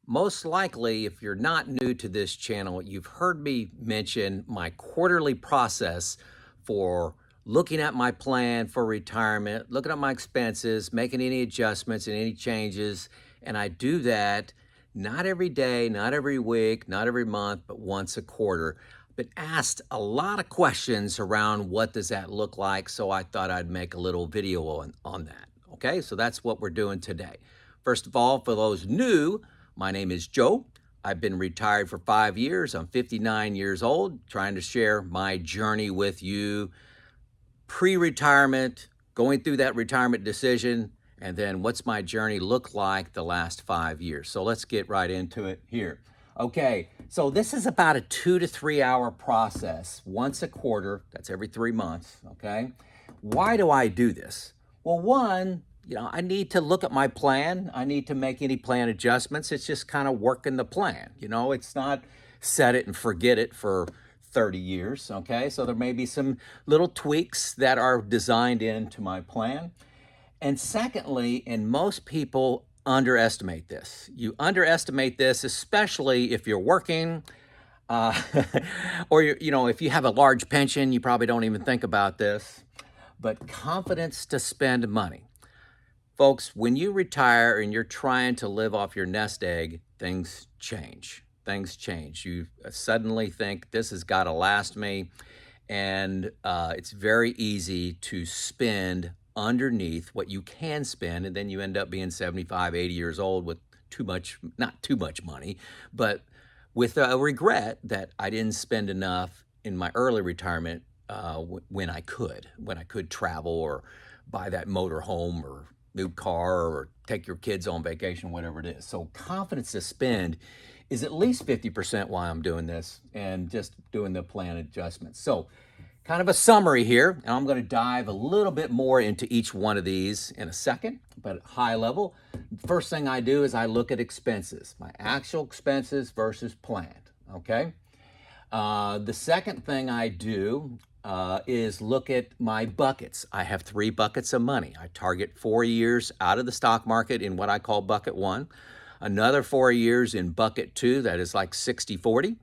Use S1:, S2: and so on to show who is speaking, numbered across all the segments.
S1: Most likely, if you're not new to this channel, you've heard me mention my quarterly process for looking at my plan for retirement, looking at my expenses, making any adjustments and any changes. And I do that not every day, not every week, not every month, but once a quarter. Been asked a lot of questions around what does that look like, so I thought I'd make a little video on that. Okay, so that's what we're doing today. First of all, for those new, my name is Joe. I've been retired for 5 years. I'm 59 years old, trying to share my journey with you, pre-retirement, going through that retirement decision, and then what's my journey look like the last 5 years. So let's get right into it here. Okay, so this is about a 2 to 3 hour process once a quarter. That's every 3 months, okay? Why do I do this? Well, one, I need to look at my plan. I need to make any plan adjustments. It's just kind of working the plan. It's not set it and forget it for 30 years, okay? So there may be some little tweaks that are designed into my plan. And secondly, and most people underestimate this. You underestimate this, especially if you're working, uh, or if you have a large pension, you probably don't even think about this. But confidence to spend money. Folks, when you retire and you're trying to live off your nest egg, things change. Things change. You suddenly think this has got to last me. And it's very easy to spend underneath what you can spend. And then you end up being 75, 80 years old with not too much money, but with a regret that I didn't spend enough in my early retirement when I could travel or buy that motor home or new car or take your kids on vacation, whatever it is. So confidence to spend is at least 50% why I'm doing this and just doing the plan adjustments. So kind of a summary here, and I'm going to dive a little bit more into each one of these in a second, but high level, first thing I do is I look at expenses, my actual expenses versus planned, okay? The second thing I do is look at my buckets. I have 3 buckets of money. I target 4 years out of the stock market in what I call bucket 1, another 4 years in bucket 2, that is like 60-40,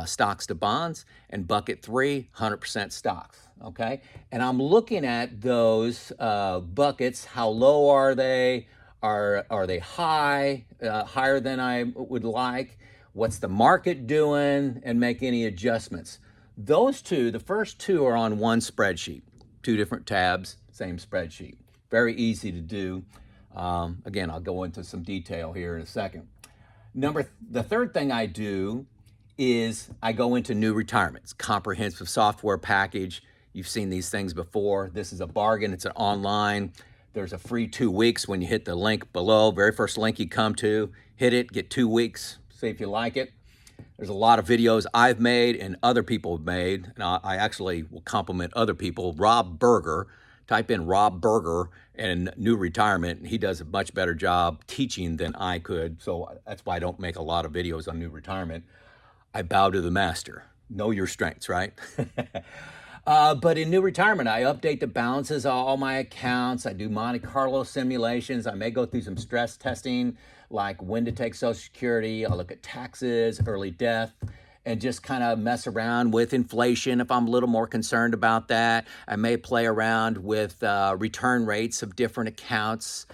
S1: stocks to bonds, and bucket 3, 100% stocks, okay? And I'm looking at those buckets. How low are they? Are they high, higher than I would like? What's the market doing? And make any adjustments. Those two, the first 2 are on one spreadsheet, 2 different tabs, same spreadsheet. Very easy to do. Again, I'll go into some detail here in a second. The third thing I do is I go into new retirements, comprehensive software package. You've seen these things before. This is a bargain. It's an online. There's a free 2 weeks when you hit the link below. Very first link you come to, hit it, get 2 weeks, see if you like it. There's a lot of videos I've made and other people have made, and I actually will compliment other people. Rob Berger, type in Rob Berger and new retirement, and he does a much better job teaching than I could, so that's why I don't make a lot of videos on new retirement. I bow to the master. Know your strengths, right? But in new retirement, I update the balances of all my accounts. I do Monte Carlo simulations. I may go through some stress testing, like when to take Social Security. I'll look at taxes, early death, and just kind of mess around with inflation if I'm a little more concerned about that. I may play around with return rates of different accounts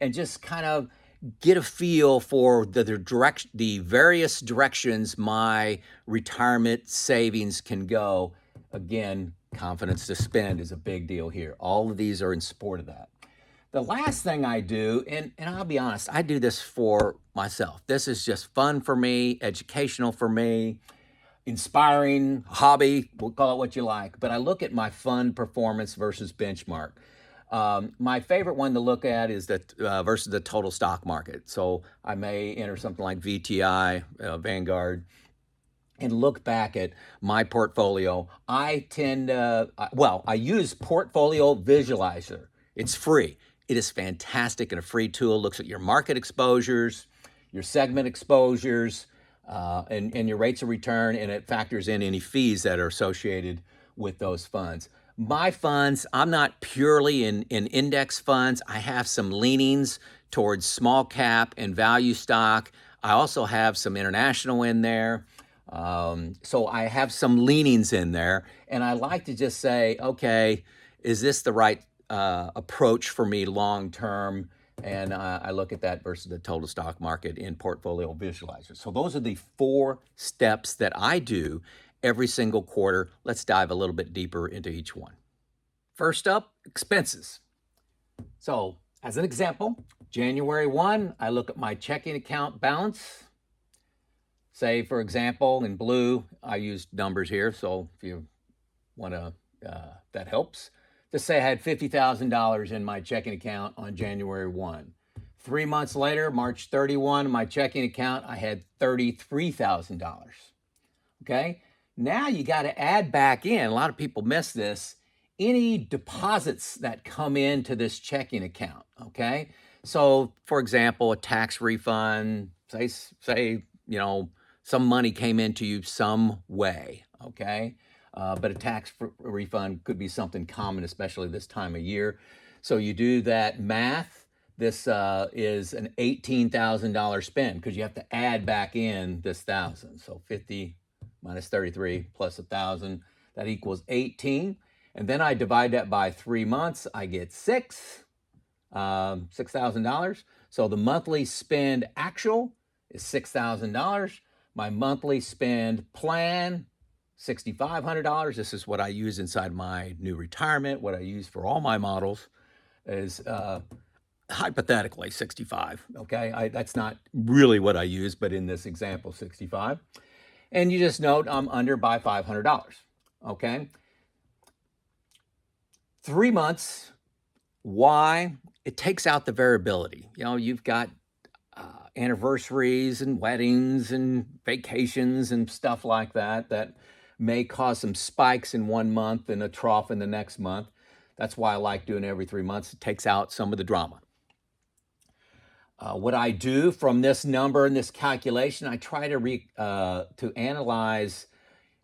S1: and just kind of get a feel for the various directions my retirement savings can go. Again, confidence to spend is a big deal here. All of these are in support of that. The last thing I do, and I'll be honest, I do this for myself. This is just fun for me, educational for me, inspiring, hobby, we'll call it what you like. But I look at my fund performance versus benchmark. My favorite one to look at is that versus the total stock market. So I may enter something like VTI, Vanguard, and look back at my portfolio. I use Portfolio Visualizer. It's free. It is fantastic and a free tool. Looks at your market exposures, your segment exposures, and your rates of return, and it factors in any fees that are associated with those funds. My funds, I'm not purely in index funds. I have some leanings towards small cap and value stock. I also have some international in there. So I have some leanings in there. And I like to just say, okay, is this the right approach for me long term? And I look at that versus the total stock market in Portfolio Visualizer. So those are the 4 steps that I do every single quarter. Let's dive a little bit deeper into each one. First up, expenses. So, as an example, January 1, I look at my checking account balance. Say, for example, in blue, I used numbers here, so if you want to, that helps. Just say I had $50,000 in my checking account on January 1. 3 months later, March 31, my checking account, I had $33,000. Okay, now you got to add back in, a lot of people miss this, any deposits that come into this checking account. Okay, so for example, a tax refund, say some money came into you some way. Okay, but a tax refund could be something common, especially this time of year. So you do that math. This is an $18,000 spend because you have to add back in this thousand. So 50 minus 33 plus 1,000, that equals 18. And then I divide that by 3 months, I get $6,000. So the monthly spend actual is $6,000. My monthly spend plan, $6,500. This is what I use inside my new retirement. What I use for all my models is hypothetically 65. Okay, that's not really what I use, but in this example, 65. And you just note I'm under by $500. Okay, 3 months. Why? It takes out the variability. You've got anniversaries and weddings and vacations and stuff like that that may cause some spikes in one month and a trough in the next month. That's why I like doing it every 3 months. It takes out some of the drama. What I do from this number and this calculation, I try to analyze,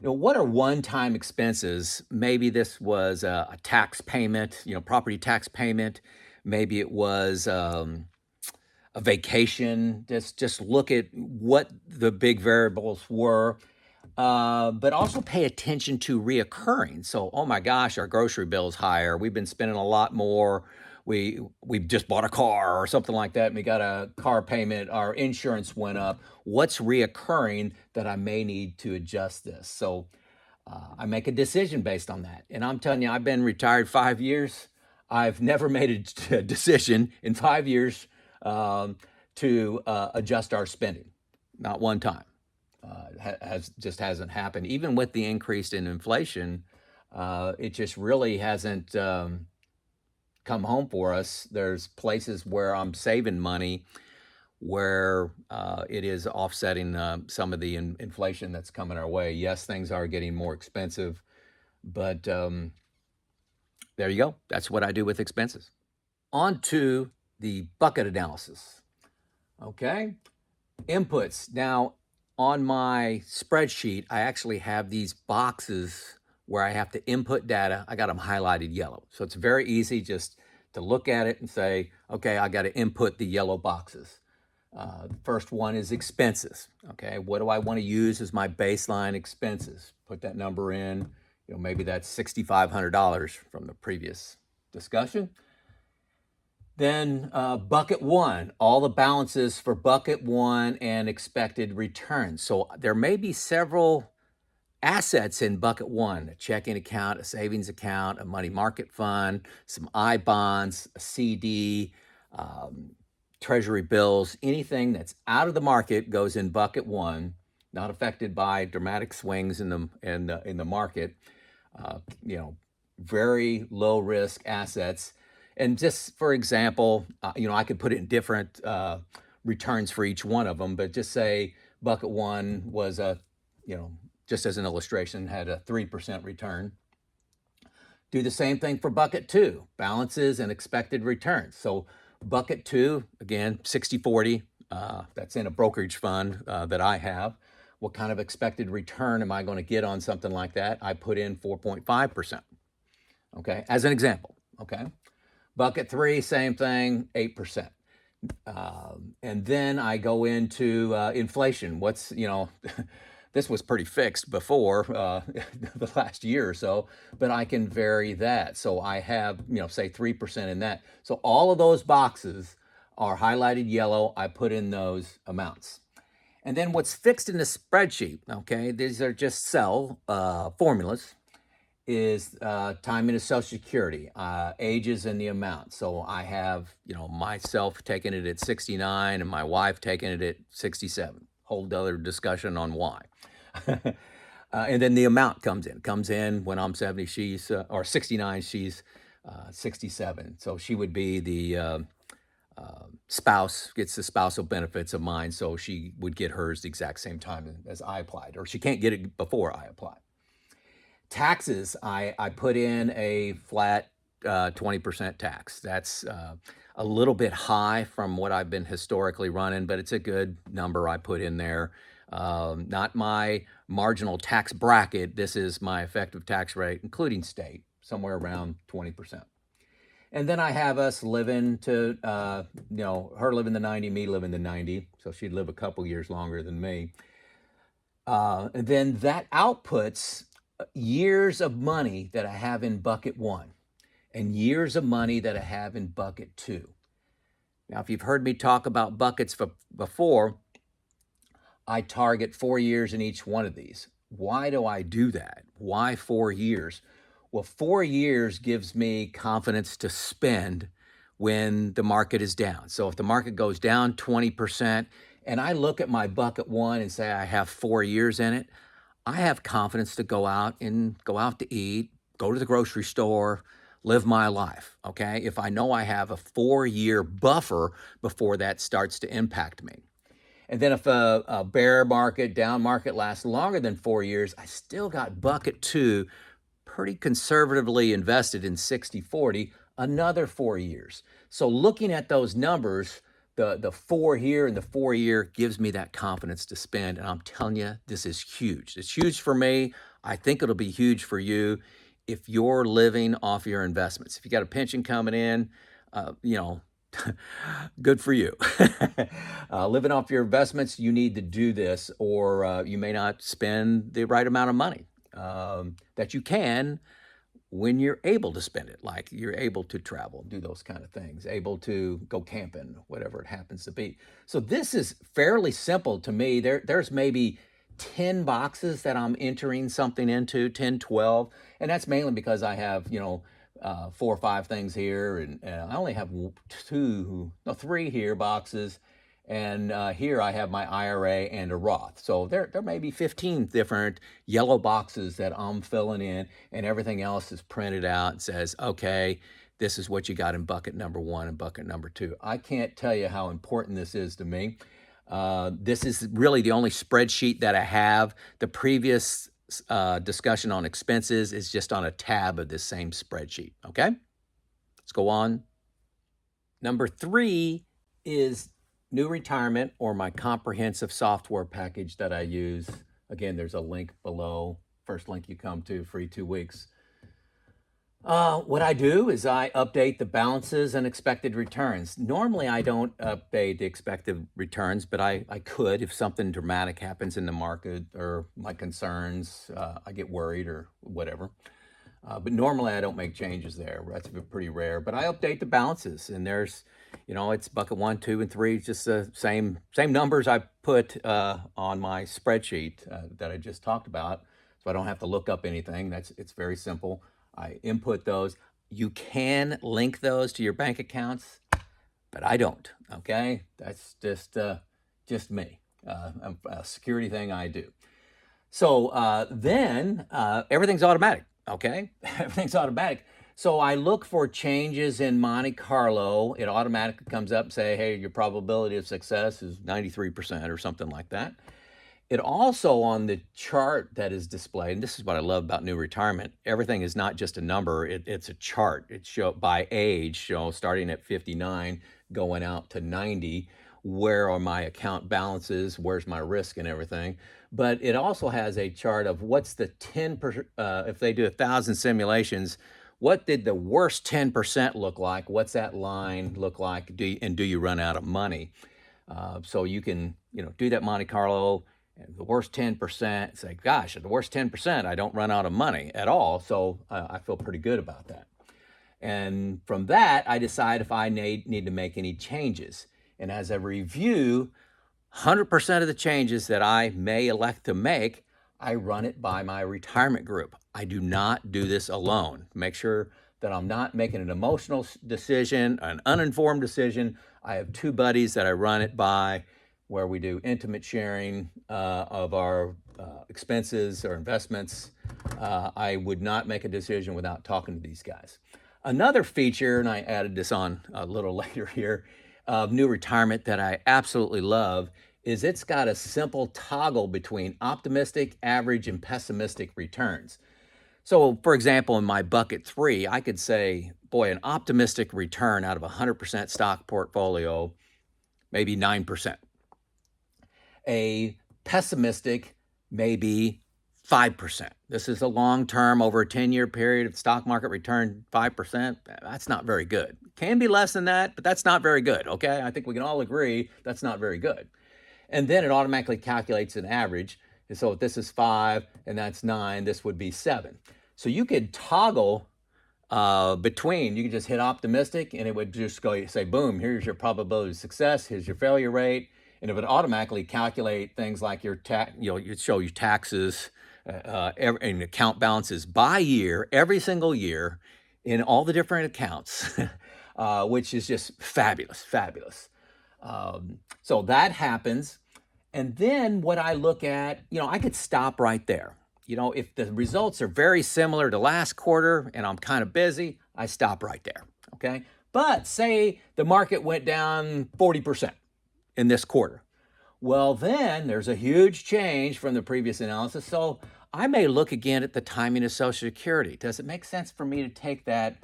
S1: what are one-time expenses? Maybe this was a tax payment, property tax payment. Maybe it was a vacation. Just look at what the big variables were, but also pay attention to reoccurring. So, oh my gosh, our grocery bill is higher. We've been spending a lot more. We've just bought a car or something like that, and we got a car payment. Our insurance went up. What's reoccurring that I may need to adjust this? So I make a decision based on that. And I'm telling you, I've been retired 5 years. I've never made a decision in 5 years to adjust our spending. Not one time. Just hasn't happened. Even with the increase in inflation, it just really hasn't come home for us. There's places where I'm saving money where it is offsetting some of the inflation that's coming our way. Yes, things are getting more expensive, but there you go. That's what I do with expenses. On to the bucket analysis. Okay, inputs. Now, on my spreadsheet, I actually have these boxes where I have to input data. I got them highlighted yellow. So it's very easy just to look at it and say, okay, I got to input the yellow boxes. The first one is expenses. Okay, what do I want to use as my baseline expenses? Put that number in. Maybe that's $6,500 from the previous discussion. Then bucket 1, all the balances for bucket 1 and expected returns. So there may be several assets in bucket 1, a checking account, a savings account, a money market fund, some I bonds, a CD, treasury bills. Anything that's out of the market goes in bucket 1, not affected by dramatic swings in the market. Very low risk assets. And just for example, I could put it in different returns for each one of them, but just say bucket 1 was just as an illustration, had a 3% return. Do the same thing for bucket 2, balances and expected returns. So bucket 2, again, 60-40, that's in a brokerage fund that I have. What kind of expected return am I going to get on something like that? I put in 4.5%, okay, as an example, okay? Bucket 3, same thing, 8%. And then I go into inflation. This was pretty fixed before the last year or so, but I can vary that. So I have, say 3% in that. So all of those boxes are highlighted yellow. I put in those amounts. And then what's fixed in the spreadsheet, okay, these are just cell formulas, is time into Social Security, ages and the amount. So I have, myself taking it at 69 and my wife taking it at 67. Whole other discussion on why. And then the amount comes in when I'm 70, she's, or 69, she's 67. So she would be the spouse, gets the spousal benefits of mine. So she would get hers the exact same time as I applied, or she can't get it before I apply. Taxes, I put in a flat 20% tax. That's a little bit high from what I've been historically running, but it's a good number I put in there. Not my marginal tax bracket. This is my effective tax rate, including state, somewhere around 20%. And then I have us living to, her living the 90, me living the 90. So she'd live a couple years longer than me. And then that outputs years of money that I have in bucket one and years of money that I have in bucket two. Now, if you've heard me talk about buckets before, I target 4 years in each one of these. Why do I do that? Why 4 years? Well, 4 years gives me confidence to spend when the market is down. So if the market goes down 20% and I look at my bucket one and say I have 4 years in it, I have confidence to go out to eat, go to the grocery store, live my life, okay? If I know I have a 4-year buffer before that starts to impact me. And then if a bear market, down market lasts longer than 4 years, I still got bucket two pretty conservatively invested in 60-40, another 4 years. So looking at those numbers, the 4 here and the 4 year gives me that confidence to spend. And I'm telling you, this is huge. It's huge for me. I think it'll be huge for you if you're living off your investments. If you got a pension coming in, good for you. Living off your investments, you need to do this, or you may not spend the right amount of money that you can when you're able to spend it, like you're able to travel, do those kind of things, able to go camping, whatever it happens to be. So this is fairly simple to me. There's maybe 10 boxes that I'm entering something into, 10, 12. And that's mainly because I have, 4 or 5 things here. And I only have 3 here boxes. And here I have my IRA and a Roth. So there may be 15 different yellow boxes that I'm filling in, and everything else is printed out and says, okay, this is what you got in bucket number 1 and bucket number 2. I can't tell you how important this is to me. This is really the only spreadsheet that I have. The previous discussion on expenses is just on a tab of this same spreadsheet, okay? Let's go on. Number 3 is New Retirement, or my comprehensive software package that I use. Again, there's a link below. First link you come to, free 2 weeks. What I do is I update the balances and expected returns. Normally, I don't update the expected returns, but I could if something dramatic happens in the market or my concerns, I get worried or whatever. But normally I don't make changes there. That's pretty rare. But I update the balances, and there's, it's bucket 1, 2, and 3, just the same numbers I put on my spreadsheet that I just talked about. So I don't have to look up anything. It's very simple. I input those. You can link those to your bank accounts, but I don't. Okay, that's just me. A security thing I do. So then everything's automatic. Okay, everything's automatic. So I look for changes in Monte Carlo. It automatically comes up and say, hey, your probability of success is 93% or something like that. It also, on the chart that is displayed, and this is what I love about New Retirement, everything is not just a number, it's a chart. It shows by age, starting at 59, going out to 90, where are my account balances, where's my risk and everything. But it also has a chart of what's the 10%, if they do 1,000 simulations, what did the worst 10% look like? What's that line look like? Do you run out of money? So you can, do that Monte Carlo and the worst 10%, say, gosh, at the worst 10%, I don't run out of money at all. So I feel pretty good about that. And from that, I decide if I need to make any changes. And as I review 100% of the changes that I may elect to make, I run it by my retirement group. I do not do this alone. Make sure that I'm not making an emotional decision, an uninformed decision. I have two buddies that I run it by where we do intimate sharing of our expenses or investments. I would not make a decision without talking to these guys. Another feature, and I added this on a little later here, of new retirement that I absolutely love is it's got a simple toggle between optimistic, average, and pessimistic returns. So, for example, in my bucket 3, I could say, boy, an optimistic return out of a 100% stock portfolio, maybe 9%. A pessimistic, maybe 5%. This is a long term, over a 10-year period of stock market return, 5%. That's not very good. Can be less than that, but that's not very good, okay? I think we can all agree that's not very good. And then it automatically calculates an average. And so if this is 5 and that's 9, this would be 7. So you could toggle between, you could just hit optimistic and it would just go say, boom, here's your probability of success, here's your failure rate. And it would automatically calculate things like your you'd show you taxes and account balances by year, every single year in all the different accounts, which is just fabulous, fabulous. So that happens. And then what I look at, I could stop right there. If the results are very similar to last quarter and I'm kind of busy, I stop right there, okay? But say the market went down 40% in this quarter. Well, then there's a huge change from the previous analysis. So I may look again at the timing of Social Security. Does it make sense for me to take that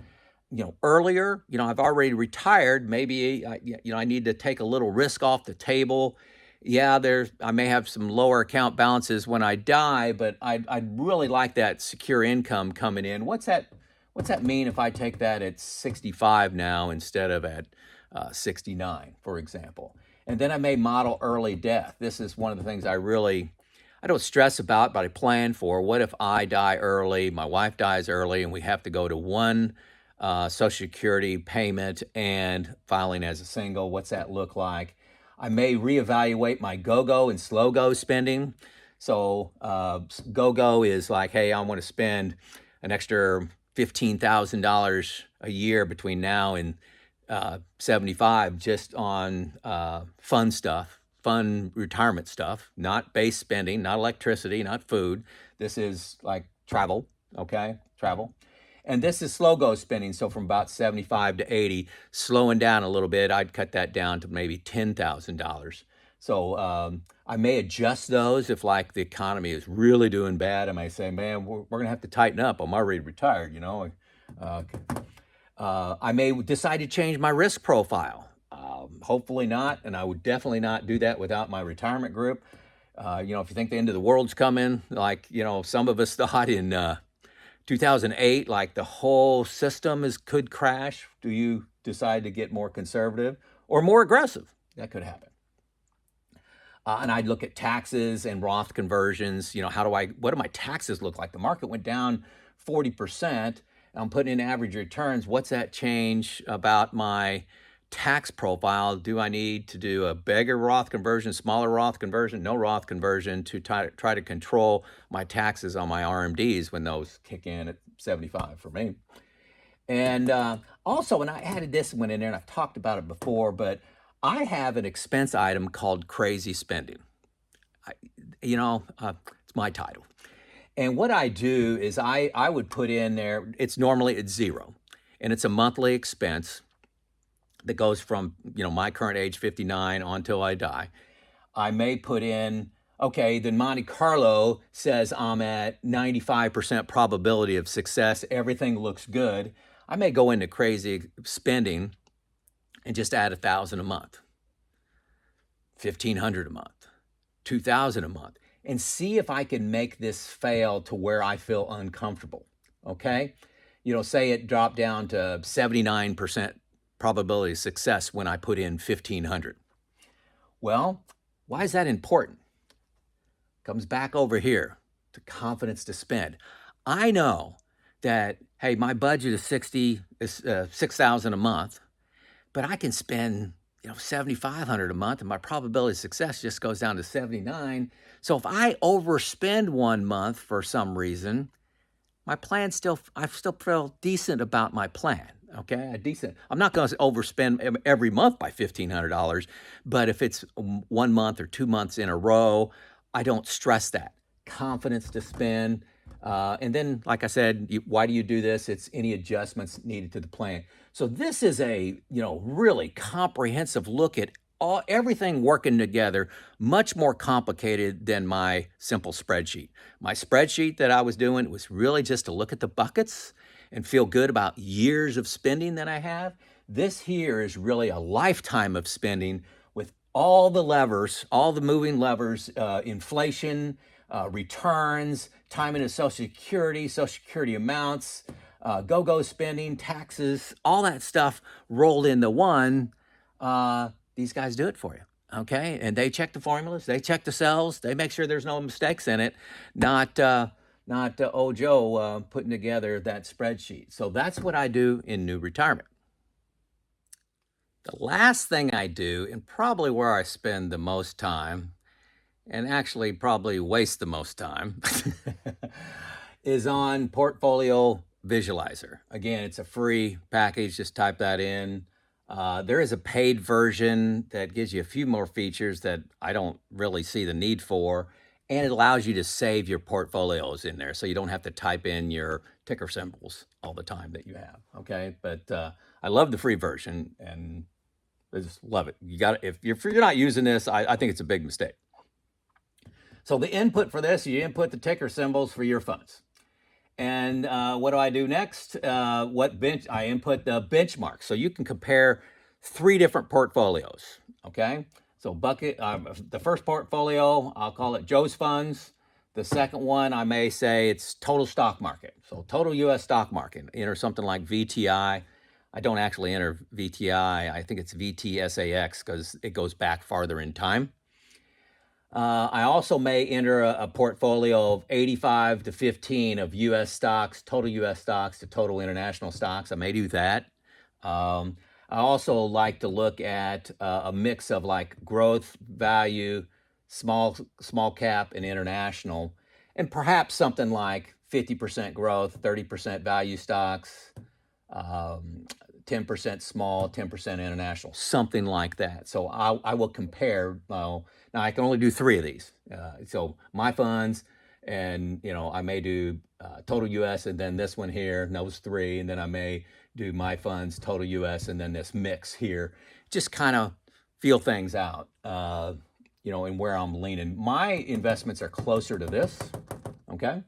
S1: earlier? I've already retired. Maybe I need to take a little risk off the table. Yeah, I may have some lower account balances when I die, but I'd really like that secure income coming in. What's that mean if I take that at 65 now instead of at 69, for example? And then I may model early death. This is one of the things I don't stress about, but I plan for. What if I die early, my wife dies early, and we have to go to one Social Security payment and filing as a single? What's that look like? I may reevaluate my go-go and slow-go spending. So go-go is like, hey, I want to spend an extra $15,000 a year between now and 75 just on fun stuff, fun retirement stuff, not base spending, not electricity, not food. This is like travel, okay? Travel. And this is slow-go spending, so from about 75 to 80, slowing down a little bit, I'd cut that down to maybe $10,000. So I may adjust those if like the economy is really doing bad. I may say, man, we're going to have to tighten up. I'm already retired, I may decide to change my risk profile. Hopefully not, and I would definitely not do that without my retirement group. If you think the end of the world's coming, like, some of us thought in 2008, like the whole system could crash. Do you decide to get more conservative or more aggressive? That could happen. And I'd look at taxes and Roth conversions. What do my taxes look like? The market went down 40%. I'm putting in average returns. What's that change about my tax profile? Do I need to do a bigger Roth conversion, smaller Roth conversion, no Roth conversion to try to control my taxes on my RMDs when those kick in at 75 for me? And also, and I added this one in there, and I've talked about it before, but I have an expense item called crazy spending. It's my title. And what I do is I would put in there, it's normally at 0, and it's a monthly expense that goes from, my current age, 59, on till I die. I may put in, okay, the Monte Carlo says I'm at 95% probability of success. Everything looks good. I may go into crazy spending and just add 1,000 a month, 1,500 a month, 2,000 a month, and see if I can make this fail to where I feel uncomfortable, okay? say it dropped down to 79% probability of success when I put in 1500. Well, why is that important? Comes back over here to confidence to spend. I know that, hey, my budget is 6,000 a month, but I can spend 7,500 a month, and my probability of success just goes down to 79. So if I overspend 1 month for some reason, my plan I still feel decent about my plan. Okay, decent. I'm not going to overspend every month by $1,500, but if it's 1 month or 2 months in a row, I don't stress that. Confidence to spend. And then, like I said, why do you do this? It's any adjustments needed to the plan. So this is a really comprehensive look at everything working together, much more complicated than my simple spreadsheet. My spreadsheet that I was doing was really just to look at the buckets and feel good about years of spending that I have. This here is really a lifetime of spending with all the levers, all the moving levers, inflation, returns, time into Social Security amounts, go-go spending, taxes, all that stuff rolled into one. These guys do it for you, okay? And they check the formulas, they check the cells, they make sure there's no mistakes in it, not old Joe putting together that spreadsheet. So that's what I do in New Retirement. The last thing I do, and probably where I spend the most time, and actually probably waste the most time, is on Portfolio Visualizer. Again, it's a free package. Just type that in. There is a paid version that gives you a few more features that I don't really see the need for. And it allows you to save your portfolios in there, so you don't have to type in your ticker symbols all the time that you have. Okay, but I love the free version, and I just love it. You got if you're not using this, I think it's a big mistake. So the input for this, you input the ticker symbols for your funds. And what do I do next? I input the benchmark. So you can compare 3 different portfolios, okay? So the first portfolio, I'll call it Joe's Funds. The second one, I may say it's total stock market. So total U.S. stock market. Enter something like VTI. I don't actually enter VTI. I think it's VTSAX because it goes back farther in time. I also may enter a portfolio of 85 to 15 of U.S. stocks, total U.S. stocks to total international stocks. I may do that. I also like to look at a mix of like growth, value, small cap, and international, and perhaps something like 50% growth, 30% value stocks, 10% small, 10% international, something like that. So I will compare. Now I can only do 3 of these. So my funds, and I may do total U.S. and then this one here, and those 3, and then I may do my funds, total U.S. and then this mix here. Just kind of feel things out, and where I'm leaning. My investments are closer to this. Okay,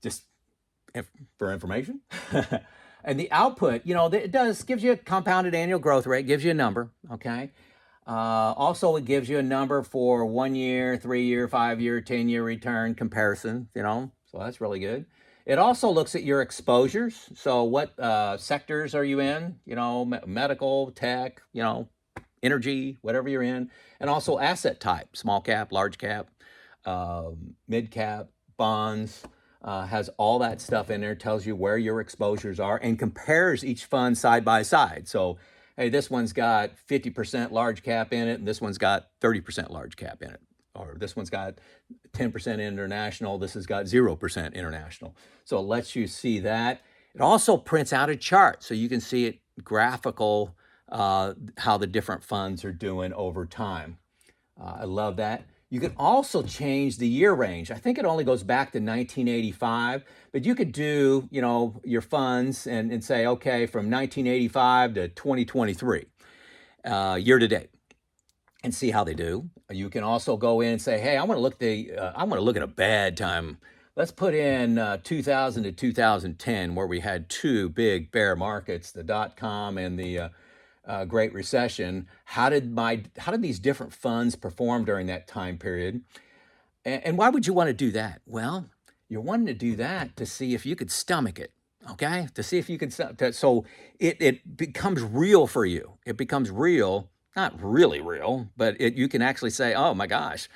S1: just for information. And the output, it gives you a compounded annual growth rate, gives you a number, okay? Also, it gives you a number for 1 year, 3 year, 5 year, 10-year return comparison, so that's really good. It also looks at your exposures. So what sectors are you in? Medical, tech, energy, whatever you're in. And also asset type, small cap, large cap, mid cap, bonds. Has all that stuff in there, tells you where your exposures are, and compares each fund side by side. So, hey, this one's got 50% large cap in it, and this one's got 30% large cap in it. Or this one's got 10% international, this has got 0% international. So it lets you see that. It also prints out a chart, so you can see it graphical, how the different funds are doing over time. I love that. You can also change the year range. I think it only goes back to 1985, but you could do, your funds and say, okay, from 1985 to 2023, year to date, and see how they do. You can also go in and say, hey, I want to look at a bad time. Let's put in 2000 to 2010, where we had 2 big bear markets, the .com and the Great Recession. How did these different funds perform during that time period? And why would you want to do that? Well, you're wanting to do that to see if you could stomach it. okay, to see if you can, so it becomes real for you. It becomes real, not really real, but you can actually say, oh my gosh,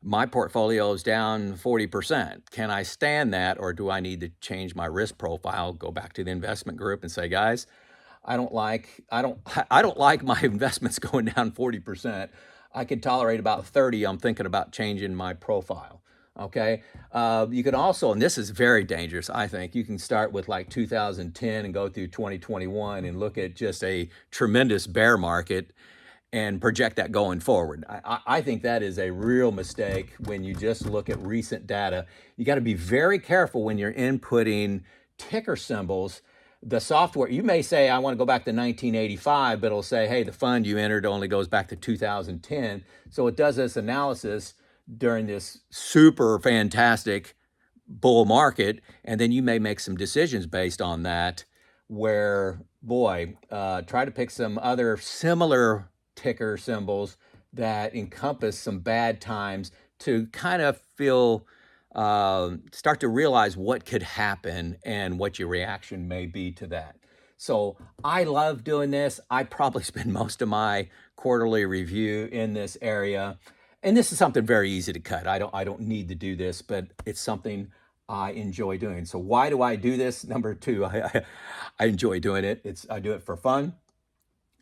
S1: my portfolio is down 40%. Can I stand that, or do I need to change my risk profile? Go back to the investment group and say, guys, I don't like my investments going down 40%. I can tolerate about 30. I'm thinking about changing my profile. Okay. You can also, and this is very dangerous, I think, you can start with like 2010 and go through 2021 and look at just a tremendous bear market and project that going forward. I think that is a real mistake when you just look at recent data. You got to be very careful when you're inputting ticker symbols. The software, you may say, I want to go back to 1985, but it'll say, hey, the fund you entered only goes back to 2010. So it does this analysis during this super fantastic bull market, and then you may make some decisions based on that where, boy, try to pick some other similar ticker symbols that encompass some bad times to kind of feel, start to realize what could happen and what your reaction may be to that. So I love doing this. I probably spend most of my quarterly review in this area. And this is something very easy to cut. I don't need to do this, but it's something I enjoy doing. So why do I do this? Number two, I enjoy doing it. I do it for fun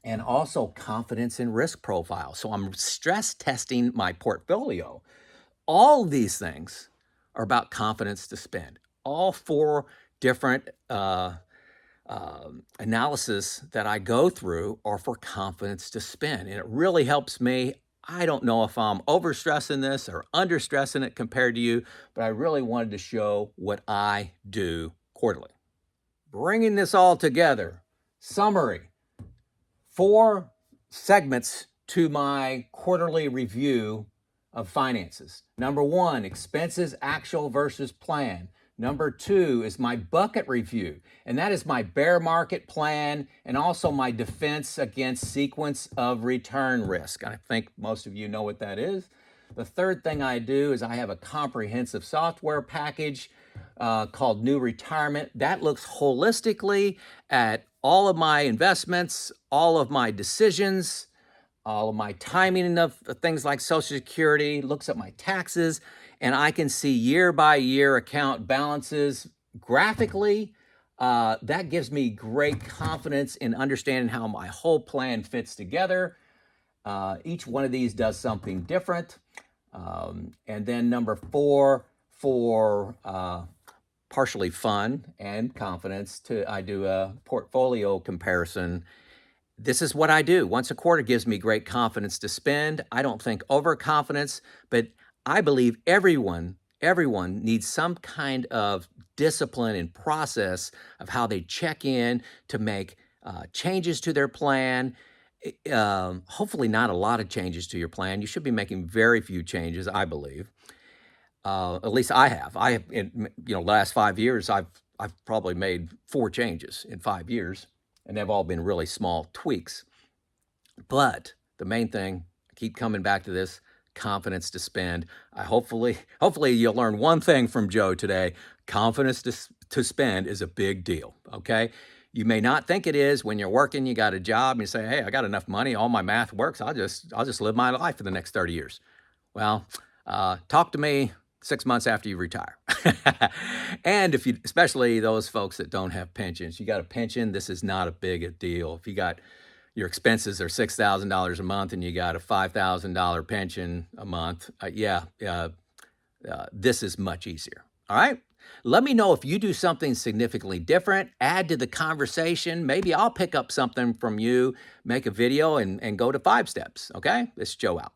S1: and also confidence in risk profile. So I'm stress testing my portfolio. All these things are about confidence to spend. All four different analysis that I go through are for confidence to spend. And it really helps me. I don't know if I'm overstressing this or understressing it compared to you, but I really wanted to show what I do quarterly. Bringing this all together, summary, 4 segments to my quarterly review of finances. Number 1, expenses actual versus plan. Number 2 is my bucket review, and that is my bear market plan and also my defense against sequence of return risk. I think most of you know what that is. The third thing I do is I have a comprehensive software package called New Retirement. That looks holistically at all of my investments, all of my decisions, all of my timing of things like Social Security, looks at my taxes, and I can see year by year account balances graphically. That gives me great confidence in understanding how my whole plan fits together. Each one of these does something different. And then number 4, for partially fun and confidence, I do a portfolio comparison. This is what I do. Once a quarter gives me great confidence to spend. I don't think overconfidence, but I believe everyone needs some kind of discipline and process of how they check in to make changes to their plan. Hopefully not a lot of changes to your plan. You should be making very few changes, I believe. At least I have. In last 5 years, I've probably made 4 changes in 5 years, and they've all been really small tweaks. But the main thing, I keep coming back to this, confidence to spend. Hopefully you'll learn one thing from Joe today. Confidence to spend is a big deal, okay? You may not think it is when you're working, you got a job, and you say, hey, I got enough money, all my math works, I'll just live my life for the next 30 years. Well, talk to me 6 months after you retire. And especially those folks that don't have pensions, you got a pension, this is not a big a deal. If you got your expenses are $6,000 a month and you got a $5,000 pension a month, this is much easier. All right. Let me know if you do something significantly different. Add to the conversation. Maybe I'll pick up something from you, make a video, and go to 5 steps. Okay. This is Joe out.